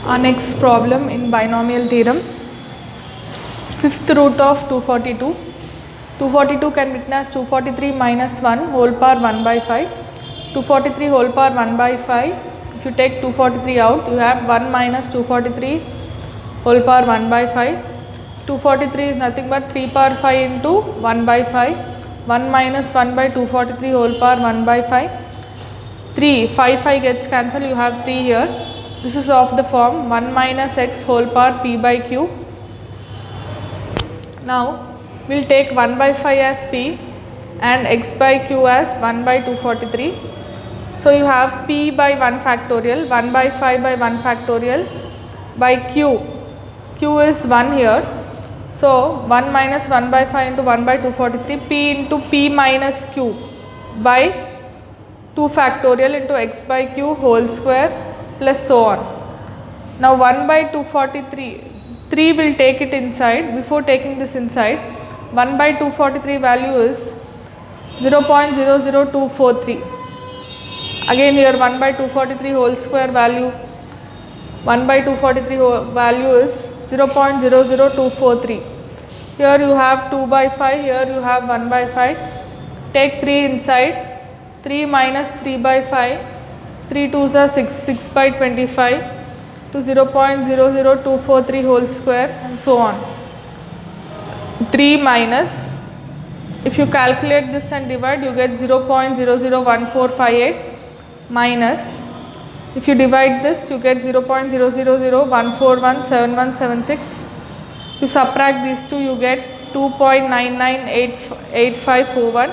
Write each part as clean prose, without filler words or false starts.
Our next problem in binomial theorem, fifth root of 242. 242 can be written as 243 minus 1 whole power 1 by 5. 243 whole power 1 by 5. If you take 243 out, you have 1 minus 243 whole power 1 by 5. 243 is nothing but 3 power 5 into 1 by 5. 1 minus 1 by 243 whole power 1 by 5. 3, 5 gets cancelled, you have 3 here. This is of the form 1 minus x whole power p by q. Now, we will take 1 by 5 as p and x by q as 1 by 243. So, you have p by 1 factorial, 1 by 5 by 1 factorial by q. Q is 1 here. So, 1 minus 1 by 5 into 1 by 243, p into p minus q by 2 factorial into x by q whole square plus so on. Now 1 by 243, 3 will take it inside. Before taking this inside, 1 by 243 value is 0.00243. Again here 1 by 243 whole square value, 1 by 243 value is 0.00243. Here you have 2 by 5, here you have 1 by 5. Take 3 inside. 3 minus 3 by 5, 3 2s are 6, 6 by 25 to 0.00243 whole square and so on. 3 minus, if you calculate this and divide, you get 0.001458 minus, if you divide this, you get 0.00014171776. You subtract these two, you get 2.998541.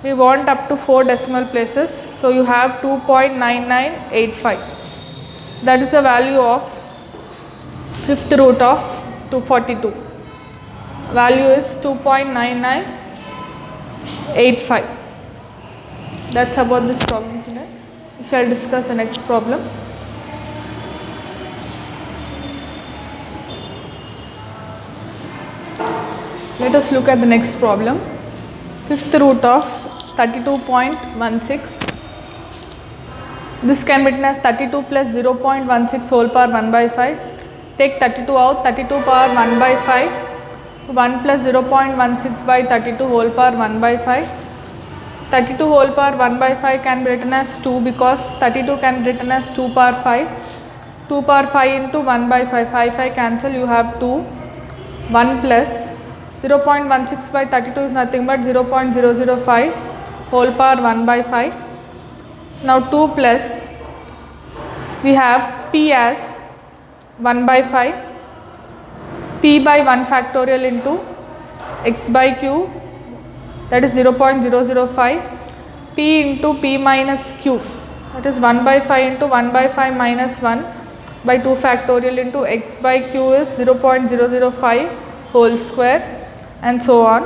We want up to 4 decimal places, so you have 2.9985. That is the value of fifth root of 242. Value is 2.9985. That's about this problem today. We shall discuss the next problem. Let us look at the next problem. Fifth root of 32.16. This can be written as 32 plus 0.16 whole power 1 by 5. Take 32 out, 32 power 1 by 5. 1 plus 0.16 by 32 whole power 1 by 5. 32 whole power 1 by 5 can be written as 2 because 32 can be written as 2 power 5. 2 power 5 into 1 by 5. 5 cancel, you have 2. 1 plus 0.16 by 32 is nothing but 0.005 whole power 1 by 5. Now 2 plus, we have p as 1 by 5, p by 1 factorial into x by q, that is 0.005, p into p minus q, that is 1 by 5 into 1 by 5 minus 1 by 2 factorial into x by q is 0.005 whole square and so on.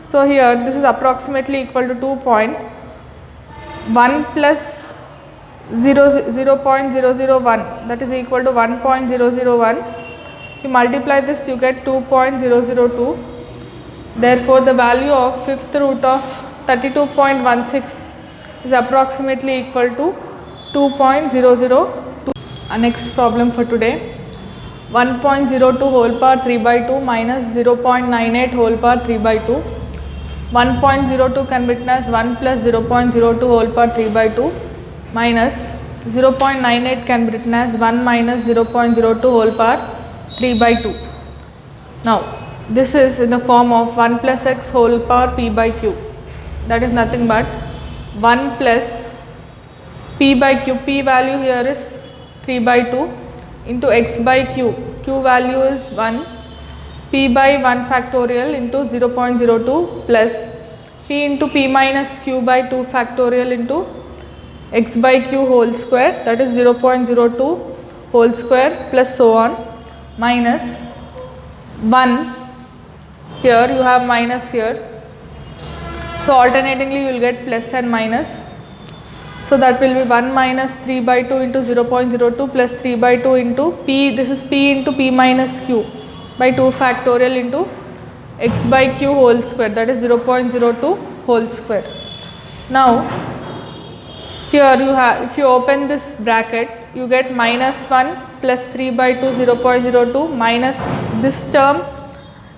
So here this is approximately equal to 2.1 plus 0.001, that is equal to 1.001. If you multiply this, you get 2.002. Therefore the value of fifth root of 32.16 is approximately equal to 2.002. Our next problem for today, 1.02 whole power 3 by 2 minus 0.98 whole power 3 by 2. 1.02 can be written as 1 plus 0.02 whole power 3 by 2 minus 0.98 can be written as 1 minus 0.02 whole power 3 by 2. Now, this is in the form of 1 plus x whole power p by q. That is nothing but 1 plus p by q. P value here is 3 by 2 into x by q. Q value is 1. P by 1 factorial into 0.02 plus p into p minus q by 2 factorial into x by q whole square, that is 0.02 whole square plus so on, minus 1. Here you have minus here. So alternatingly you will get plus and minus. So that will be 1 minus 3 by 2 into 0.02 plus 3 by 2 into p, this is p into p minus q by 2 factorial into x by q whole square, that is 0.02 whole square. Now here you have, if you open this bracket, you get minus 1 plus 3 by 2 0.02 minus this term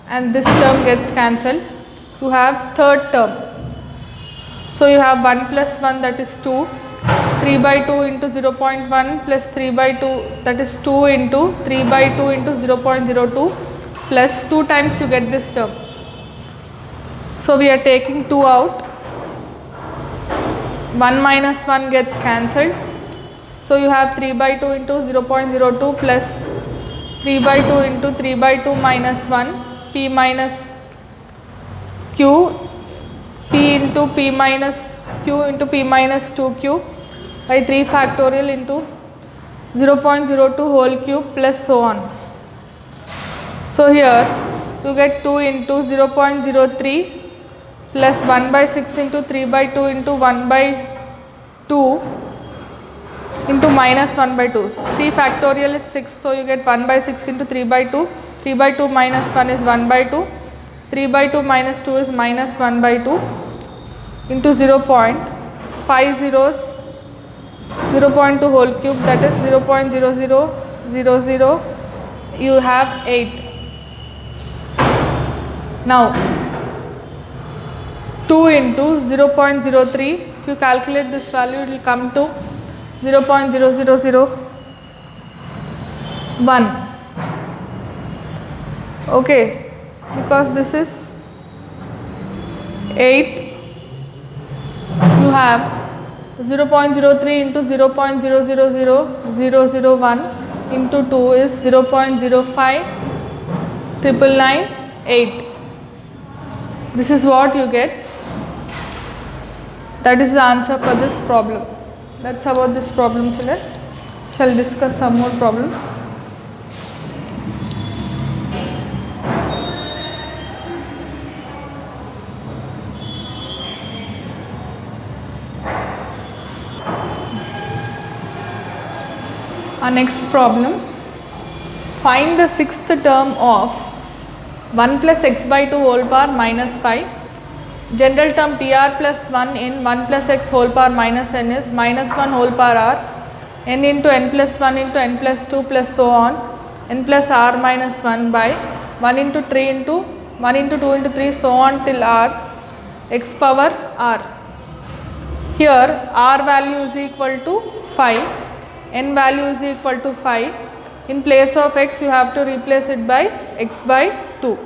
and this term gets cancelled. You have third term. So you have 1 plus 1, that is 2, 3 by 2 into 0.1 plus 3 by 2, that is 2 into 3 by 2 into 0.02 plus 2 times you get this term. So we are taking 2 out, 1 minus 1 gets cancelled. So you have 3 by 2 into 0.02 plus 3 by 2 into 3 by 2 minus 1, p minus q, p into p minus q into p minus 2q by 3 factorial into 0.02 whole cube plus so on. So here you get 2 into 0.03 plus 1 by 6 into 3 by 2 into 1 by 2 into minus 1 by 2. 3 factorial is 6, so you get 1 by 6 into 3 by 2. 3 by 2 minus 1 is 1 by 2. 3 by 2 minus 2 is minus 1 by 2 into 0.5 zeros, 0.2 whole cube, that is 0.0000, you have 8. Now 2 into 0.03, if you calculate this value it will come to 0.0001. Okay, because this is 8, you have 0.03 into 0.000001 into 2 is 0.05998. This is what you get. That is the answer for this problem. That's about this problem, children. Shall discuss some more problems. Our next problem, find the sixth term of 1 plus x by 2 whole power minus 5. General term TR plus 1 in 1 plus x whole power minus n is minus 1 whole power r, n into n plus 1 into n plus 2 plus so on, n plus r minus 1 by 1 into 3 into 1 into 2 into 3 so on till r, x power r. Here r value is equal to 5, n value is equal to 5. In place of x you have to replace it by x by 2.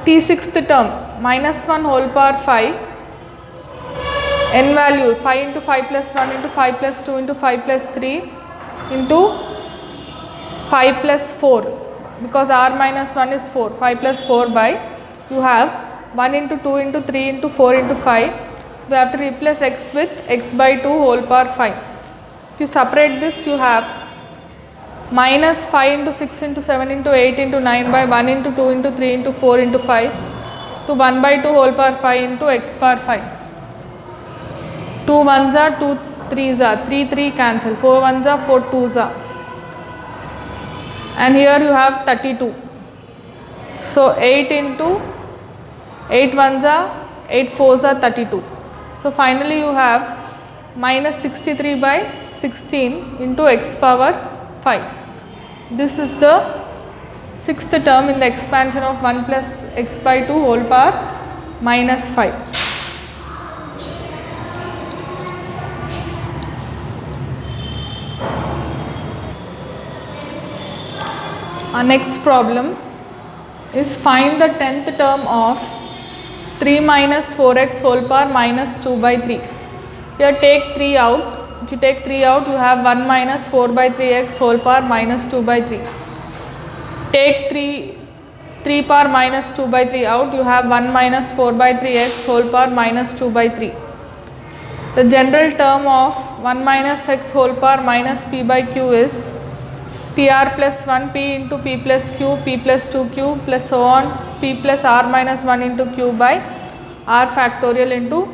T sixth term minus 1 whole power 5, n value 5 into 5 plus 1 into 5 plus 2 into 5 plus 3 into 5 plus 4, because r minus 1 is 4, 5 plus 4 by, you have 1 into 2 into 3 into 4 into 5, you have to replace x with x by 2 whole power 5. If you separate this you have minus 5 into 6 into 7 into 8 into 9 by 1 into 2 into 3 into 4 into 5 to 1 by 2 whole power 5 into x power 5. 2 1s are 2 3s are 3 3 cancel, 4 1s are 4 2s are, and here you have 32. So 8 into 8 1s are 8 4s are 32. So finally you have minus 63 by 16 into x power 5. This is the sixth term in the expansion of 1 plus x by 2 whole power minus 5. Our next problem is find the 10th term of 3 minus 4x whole power minus 2 by 3. Here take 3 out. If you take 3 out, you have 1 minus 4 by 3x whole power minus 2 by 3. Take 3 power minus 2 by 3 out, you have 1 minus 4 by 3x whole power minus 2 by 3. The general term of 1 minus x whole power minus p by q is tr plus 1 p into p plus q, p plus 2q plus so on, p plus r minus 1 into q by r factorial into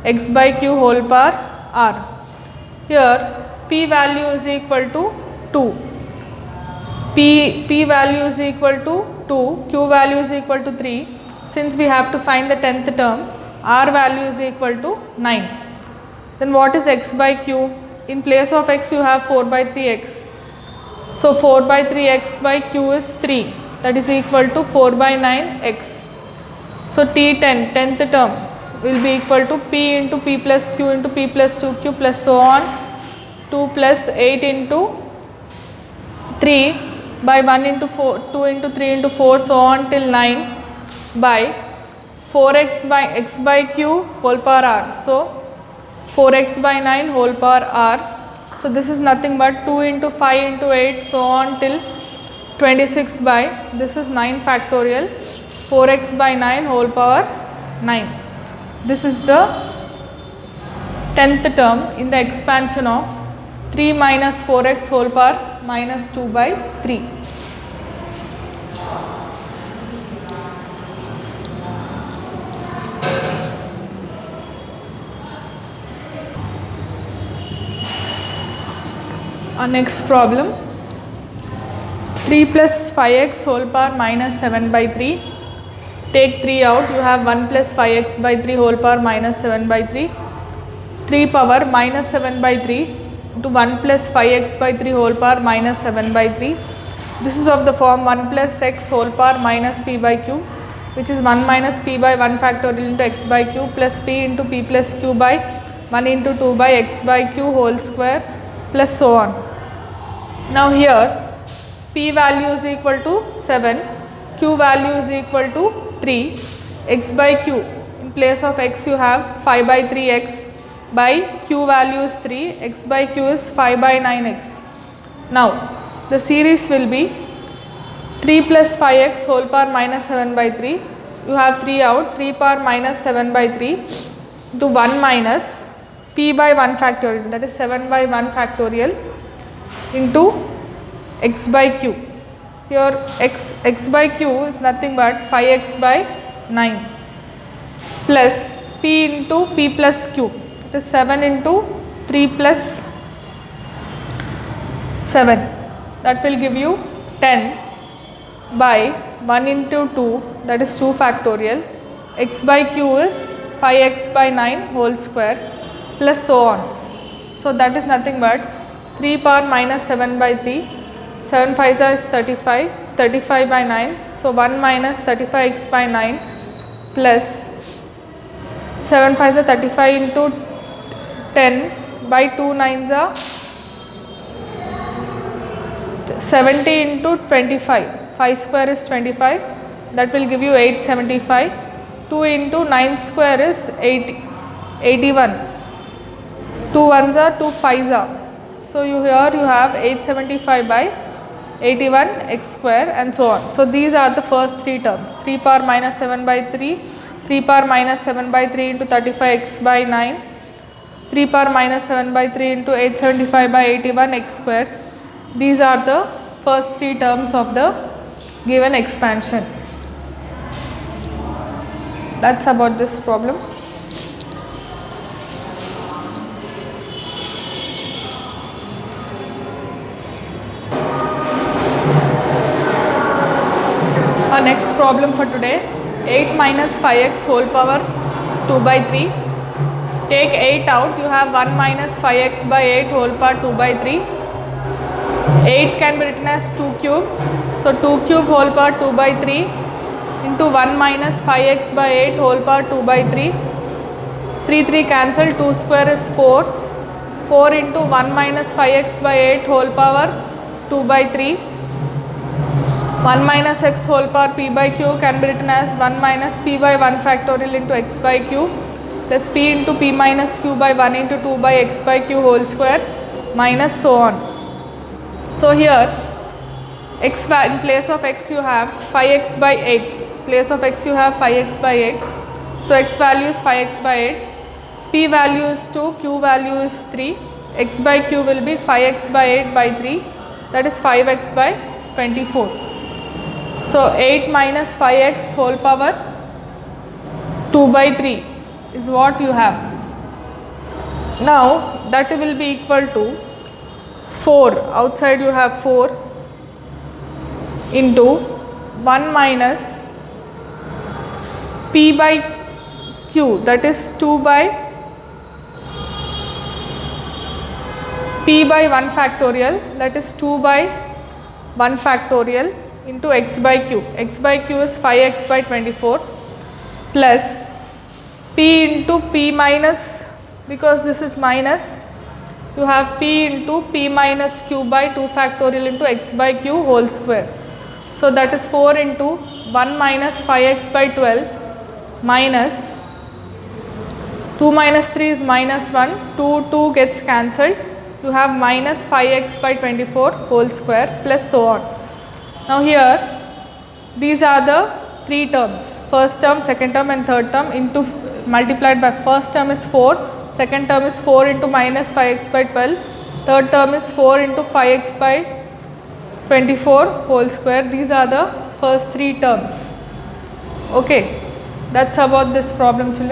x by q whole power r. Here p value is equal to 2, p value is equal to 2, q value is equal to 3. Since we have to find the 10th term, r value is equal to 9. Then what is x by q? in place of x you have 4 by 3x. So 4 by 3x by q is 3, that is equal to 4 by 9x. So T10, 10th term will be equal to p into p plus q into p plus 2q plus so on, 2 plus 8 into 3 by 1 into 4, 2 into 3 into 4 so on till 9 by 4x by x by q whole power r. So 4x by 9 whole power r. So this is nothing but 2 into 5 into 8 so on till 26 by, this is 9 factorial, 4x by 9 whole power 9. This is the 10th term in the expansion of 3 minus 4x whole power minus 2 by 3. Our next problem, 3 plus 5x whole power minus 7 by 3. Take 3 out, you have 1 plus 5x by 3 whole power minus 7 by 3. 3 power minus 7 by 3 into 1 plus 5x by 3 whole power minus 7 by 3. This is of the form 1 plus x whole power minus p by q, which is 1 minus p by 1 factorial into x by q plus p into p plus q by 1 into 2 by x by q whole square plus so on. Now here p value is equal to 7, q value is equal to 3, x by q, in place of x you have 5 by 3x by q value is 3, x by q is 5 by 9x. Now the series will be 3 plus 5x whole power minus 7 by 3, you have 3 out, 3 power minus 7 by 3 into 1 minus p by 1 factorial, that is 7 by 1 factorial into x by q. Here x by q is nothing but 5x by 9 plus p into p plus q, it is 7 into 3 plus 7, that will give you 10 by 1 into 2, that is 2 factorial, x by q is 5x by 9 whole square plus so on. So that is nothing but 3 power minus 7 by 3, 7 5 is 35, 35 by 9, so 1 minus 35x by 9 plus 7 5 is 35 into 10 by 2 9s are 70 into 25, 5 square is 25, that will give you 875, 2 into 9 square is 81, 2 1s are 2 5s are. So here you have 875 by 81 x square and so on. So these are the first 3 terms, 3 power minus 7 by 3, 3 power minus 7 by 3 into 35x by 9, 3 power minus 7 by 3 into 875 by 81 x square. These are the first 3 terms of the given expansion. That's about this problem. Our next problem for today, 8 minus 5x whole power 2 by 3. Take 8 out, you have 1 minus 5x by 8 whole power 2 by 3. 8 can be written as 2 cube. So 2 cube whole power 2 by 3 into 1 minus 5x by 8 whole power 2 by 3. 3 3 cancel, 2 square is 4. 4 into 1 minus 5x by 8 whole power 2 by 3. 1 minus x whole power p by q can be written as 1 minus p by 1 factorial into x by q plus p into p minus q by 1 into 2 by x by q whole square minus so on. So here x in place of x you have 5x by 8, place of x you have 5x by 8. So x value is 5x by 8, p value is 2, q value is 3, x by q will be 5x by 8 by 3, that is 5x by 24. So 8 minus 5x whole power 2 by 3 is what you have. Now that will be equal to 4, outside you have 4 into 1 minus p by q, that is 2 by p by 1 factorial, that is 2 by 1 factorial into x by q. X by q is 5x by 24 plus p into p minus, because this is minus, you have p into p minus q by 2 factorial into x by q whole square. So that is 4 into 1 minus 5x by 12 minus 2 minus 3 is minus 1, 2 gets cancelled, you have minus 5x by 24 whole square plus so on. Now here these are the three terms, first term, second term and third term, into multiplied by first term is 4, second term is 4 into minus 5x by 12, third term is 4 into 5x by 24 whole square. These are the first three terms. Okay, that's about this problem, children.